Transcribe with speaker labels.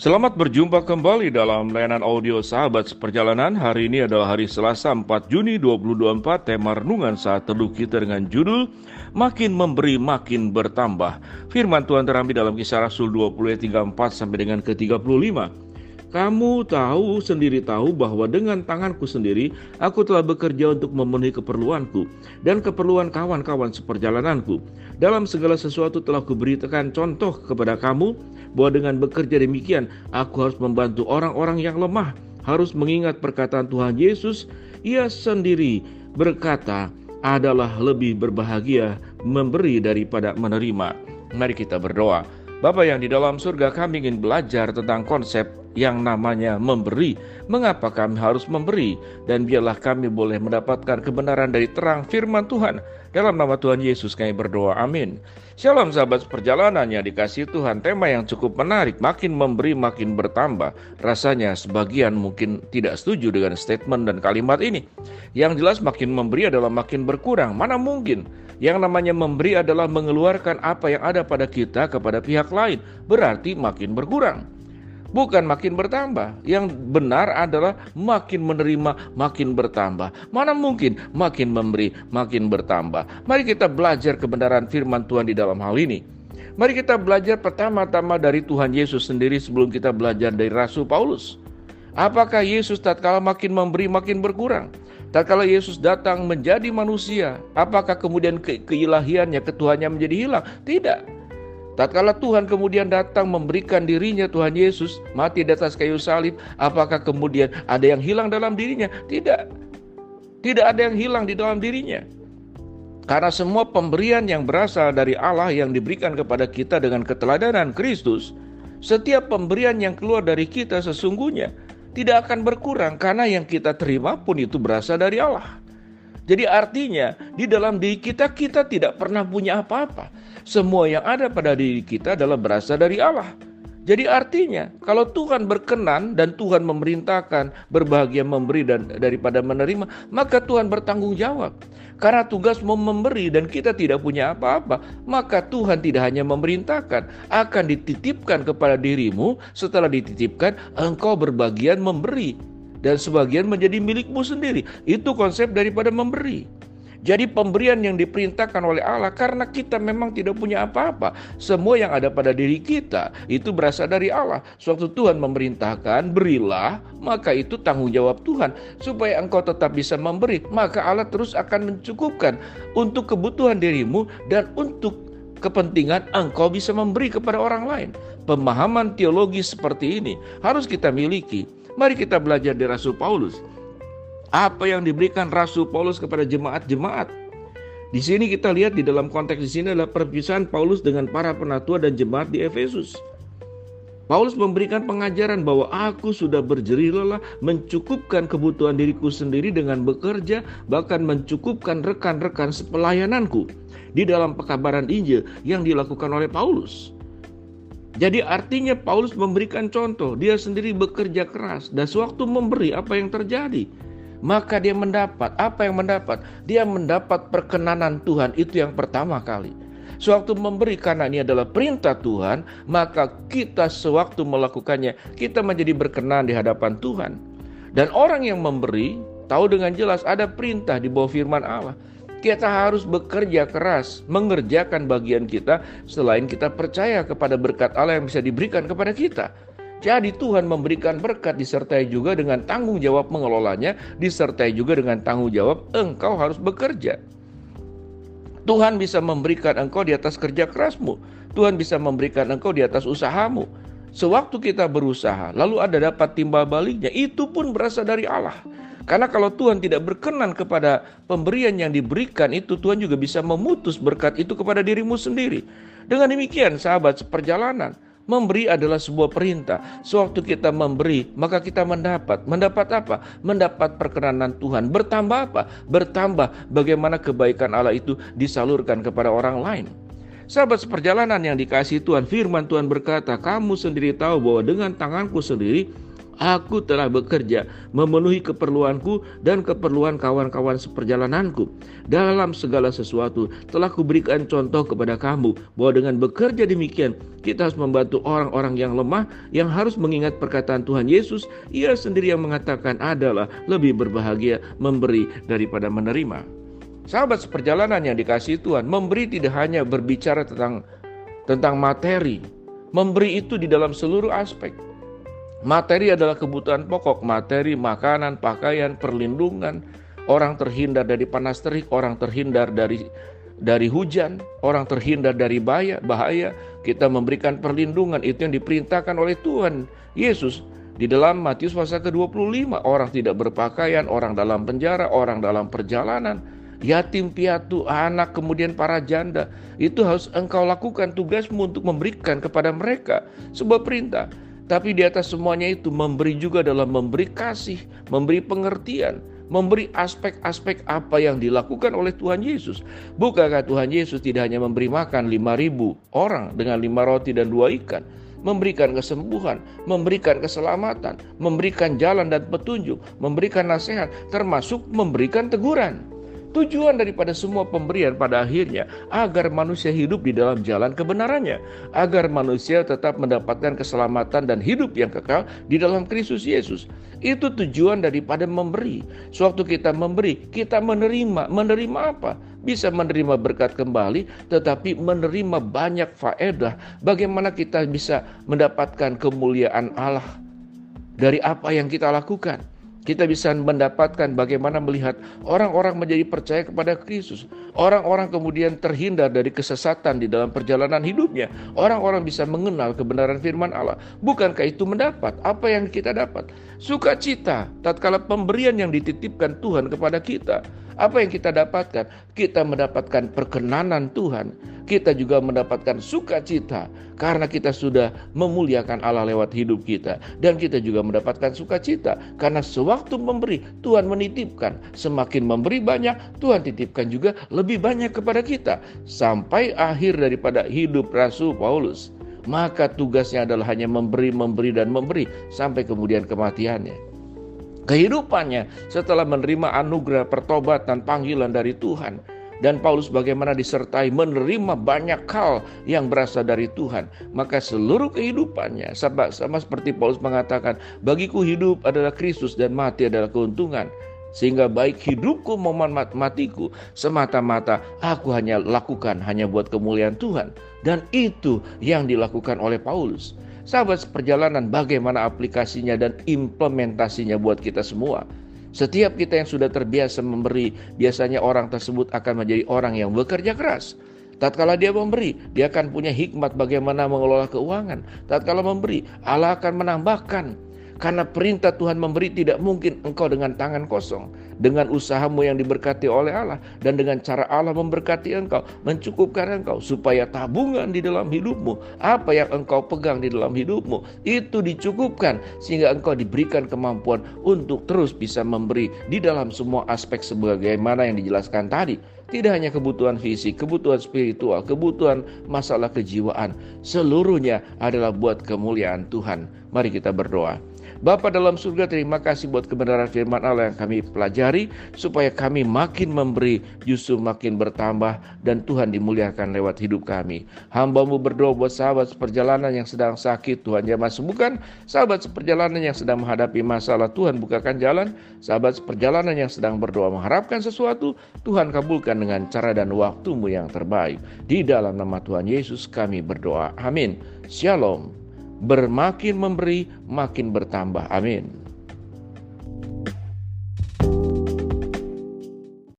Speaker 1: Selamat berjumpa kembali dalam layanan audio Sahabat Seperjalanan. Hari ini adalah hari Selasa 4 Juni 2024. Tema renungan saat teduh kita dengan judul Makin Memberi Makin Bertambah. Firman Tuhan terambil dalam Kisah Rasul 20 ayat 34 sampai dengan ke-35. Kamu sendiri tahu bahwa dengan tanganku sendiri aku telah bekerja untuk memenuhi keperluanku dan keperluan kawan-kawan seperjalananku. Dalam segala sesuatu telah kuberikan contoh kepada kamu bahwa dengan bekerja demikian aku harus membantu orang-orang yang lemah. Harus mengingat perkataan Tuhan Yesus, Ia sendiri berkata adalah lebih berbahagia memberi daripada menerima. Mari kita berdoa. Bapa yang di dalam surga, kami ingin belajar tentang konsep yang namanya memberi. Mengapa kami harus memberi? Dan biarlah kami boleh mendapatkan kebenaran dari terang firman Tuhan. Dalam nama Tuhan Yesus kami berdoa, amin. Shalom sahabat perjalanan yang dikasihi Tuhan. Tema yang cukup menarik, makin memberi makin bertambah. Rasanya sebagian mungkin tidak setuju dengan statement dan kalimat ini. Yang jelas makin memberi adalah makin berkurang. Mana mungkin? Yang namanya memberi adalah mengeluarkan apa yang ada pada kita kepada pihak lain. Berarti makin berkurang, bukan makin bertambah. Yang benar adalah makin menerima makin bertambah. Mana mungkin makin memberi makin bertambah. Mari kita belajar kebenaran firman Tuhan di dalam hal ini. Mari kita belajar pertama-tama dari Tuhan Yesus sendiri sebelum kita belajar dari Rasul Paulus. Apakah Yesus tatkala makin memberi makin berkurang? Tatkala Yesus datang menjadi manusia, apakah kemudian keilahiannya, ketuhannya menjadi hilang? Tidak. Tatkala Tuhan kemudian datang memberikan dirinya, Tuhan Yesus mati di atas kayu salib, apakah kemudian ada yang hilang dalam dirinya? Tidak. Tidak ada yang hilang di dalam dirinya. Karena semua pemberian yang berasal dari Allah yang diberikan kepada kita dengan keteladanan Kristus, setiap pemberian yang keluar dari kita sesungguhnya tidak akan berkurang, karena yang kita terima pun itu berasal dari Allah. Jadi artinya di dalam diri kita tidak pernah punya apa-apa. Semua yang ada pada diri kita adalah berasal dari Allah. Jadi artinya kalau Tuhan berkenan dan Tuhan memerintahkan berbahagia memberi dan daripada menerima, maka Tuhan bertanggung jawab. Karena tugas mau memberi dan kita tidak punya apa-apa, maka Tuhan tidak hanya memerintahkan, akan dititipkan kepada dirimu. Setelah dititipkan, engkau berbagian memberi dan sebagian menjadi milikmu sendiri. Itu konsep daripada memberi. Jadi pemberian yang diperintahkan oleh Allah karena kita memang tidak punya apa-apa. Semua yang ada pada diri kita itu berasal dari Allah. Suatu Tuhan memerintahkan berilah, maka itu tanggung jawab Tuhan. Supaya engkau tetap bisa memberi, maka Allah terus akan mencukupkan untuk kebutuhan dirimu dan untuk kepentingan engkau bisa memberi kepada orang lain. Pemahaman teologi seperti ini harus kita miliki. Mari kita belajar dari Rasul Paulus. Apa yang diberikan Rasul Paulus kepada jemaat-jemaat? Di sini kita lihat di dalam konteks di sini adalah perpisahan Paulus dengan para penatua dan jemaat di Efesus. Paulus memberikan pengajaran bahwa aku sudah berjerih lelah mencukupkan kebutuhan diriku sendiri dengan bekerja, bahkan mencukupkan rekan-rekan sepelayananku di dalam pekabaran Injil yang dilakukan oleh Paulus. Jadi artinya Paulus memberikan contoh, dia sendiri bekerja keras dan sewaktu memberi apa yang terjadi? Maka dia mendapat, apa yang mendapat? Dia mendapat perkenanan Tuhan, itu yang pertama kali. Sewaktu memberi karena ini adalah perintah Tuhan, maka kita sewaktu melakukannya, kita menjadi berkenan di hadapan Tuhan. Dan orang yang memberi, tahu dengan jelas ada perintah di bawah firman Allah. Kita harus bekerja keras, mengerjakan bagian kita, selain kita percaya kepada berkat Allah yang bisa diberikan kepada kita. Jadi Tuhan memberikan berkat disertai juga dengan tanggung jawab mengelolanya, disertai juga dengan tanggung jawab engkau harus bekerja. Tuhan bisa memberikan engkau di atas kerja kerasmu. Tuhan bisa memberikan engkau di atas usahamu. Sewaktu kita berusaha, lalu ada dapat timbal baliknya, itu pun berasal dari Allah. Karena kalau Tuhan tidak berkenan kepada pemberian yang diberikan itu, Tuhan juga bisa memutus berkat itu kepada dirimu sendiri. Dengan demikian sahabat seperjalanan, memberi adalah sebuah perintah. Sewaktu kita memberi, maka kita mendapat. Mendapat apa? Mendapat perkenanan Tuhan. Bertambah apa? Bertambah bagaimana kebaikan Allah itu disalurkan kepada orang lain. Sahabat seperjalanan yang dikasihi Tuhan, firman Tuhan berkata, kamu sendiri tahu bahwa dengan tanganku sendiri Aku telah bekerja memenuhi keperluanku dan keperluan kawan-kawan seperjalananku. Dalam segala sesuatu telah kuberikan contoh kepada kamu bahwa dengan bekerja demikian kita harus membantu orang-orang yang lemah, yang harus mengingat perkataan Tuhan Yesus. Ia sendiri yang mengatakan adalah lebih berbahagia memberi daripada menerima. Sahabat seperjalanan yang dikasihi Tuhan, memberi tidak hanya berbicara tentang materi. Memberi itu di dalam seluruh aspek. Materi adalah kebutuhan pokok, materi, makanan, pakaian, perlindungan. Orang terhindar dari panas terik, orang terhindar dari hujan, orang terhindar dari bahaya. Kita memberikan perlindungan, itu yang diperintahkan oleh Tuhan Yesus. Di dalam Matius pasal ke-25, orang tidak berpakaian, orang dalam penjara, orang dalam perjalanan, yatim piatu, anak, kemudian para janda. Itu harus engkau lakukan, tugasmu untuk memberikan kepada mereka. Sebuah perintah. Tapi di atas semuanya itu memberi juga dalam memberi kasih, memberi pengertian, memberi aspek-aspek apa yang dilakukan oleh Tuhan Yesus. Bukankah Tuhan Yesus tidak hanya memberi makan 5.000 orang dengan 5 roti dan 2 ikan, memberikan kesembuhan, memberikan keselamatan, memberikan jalan dan petunjuk, memberikan nasihat, termasuk memberikan teguran. Tujuan daripada semua pemberian pada akhirnya agar manusia hidup di dalam jalan kebenarannya, agar manusia tetap mendapatkan keselamatan dan hidup yang kekal di dalam Kristus Yesus. Itu tujuan daripada memberi. Sewaktu kita memberi, kita menerima. Menerima apa? Bisa menerima berkat kembali, tetapi menerima banyak faedah. Bagaimana kita bisa mendapatkan kemuliaan Allah dari apa yang kita lakukan? Kita bisa mendapatkan bagaimana melihat orang-orang menjadi percaya kepada Kristus. Orang-orang kemudian terhindar dari kesesatan di dalam perjalanan hidupnya. Orang-orang bisa mengenal kebenaran firman Allah. Bukankah itu mendapat? Apa yang kita dapat? Sukacita tatkala pemberian yang dititipkan Tuhan kepada kita. Apa yang kita dapatkan? Kita mendapatkan perkenanan Tuhan. Kita juga mendapatkan sukacita karena kita sudah memuliakan Allah lewat hidup kita. Dan kita juga mendapatkan sukacita karena sewaktu memberi, Tuhan menitipkan. Semakin memberi banyak, Tuhan titipkan juga lebih banyak kepada kita. Sampai akhir daripada hidup Rasul Paulus. Maka tugasnya adalah hanya memberi, dan memberi sampai kemudian kematiannya. Kehidupannya setelah menerima anugerah pertobatan, panggilan dari Tuhan. Dan Paulus bagaimana disertai menerima banyak hal yang berasal dari Tuhan. Maka seluruh kehidupannya sama seperti Paulus mengatakan, bagiku hidup adalah Kristus dan mati adalah keuntungan. Sehingga baik hidupku maupun matiku semata-mata aku hanya lakukan hanya buat kemuliaan Tuhan. Dan itu yang dilakukan oleh Paulus. Sahabat seperjalanan, bagaimana aplikasinya dan implementasinya buat kita semua? Setiap kita yang sudah terbiasa memberi, biasanya orang tersebut akan menjadi orang yang bekerja keras. Tatkala dia memberi, dia akan punya hikmat bagaimana mengelola keuangan. Tatkala memberi, Allah akan menambahkan. Karena perintah Tuhan memberi tidak mungkin engkau dengan tangan kosong. Dengan usahamu yang diberkati oleh Allah dan dengan cara Allah memberkati engkau, mencukupkan engkau supaya tabungan di dalam hidupmu, apa yang engkau pegang di dalam hidupmu, itu dicukupkan sehingga engkau diberikan kemampuan untuk terus bisa memberi di dalam semua aspek sebagaimana yang dijelaskan tadi. Tidak hanya kebutuhan fisik, kebutuhan spiritual, kebutuhan masalah kejiwaan, seluruhnya adalah buat kemuliaan Tuhan. Mari kita berdoa. Bapa dalam surga, terima kasih buat kebenaran firman Allah yang kami pelajari, supaya kami makin memberi, justru makin bertambah, dan Tuhan dimuliakan lewat hidup kami. Hamba-Mu berdoa buat sahabat seperjalanan yang sedang sakit, Tuhan jamah sembuhkan. Sahabat seperjalanan yang sedang menghadapi masalah, Tuhan bukakan jalan. Sahabat seperjalanan yang sedang berdoa mengharapkan sesuatu, Tuhan kabulkan dengan cara dan waktu-Mu yang terbaik. Di dalam nama Tuhan Yesus kami berdoa. Amin. Shalom. Bermakin memberi, makin bertambah. Amin.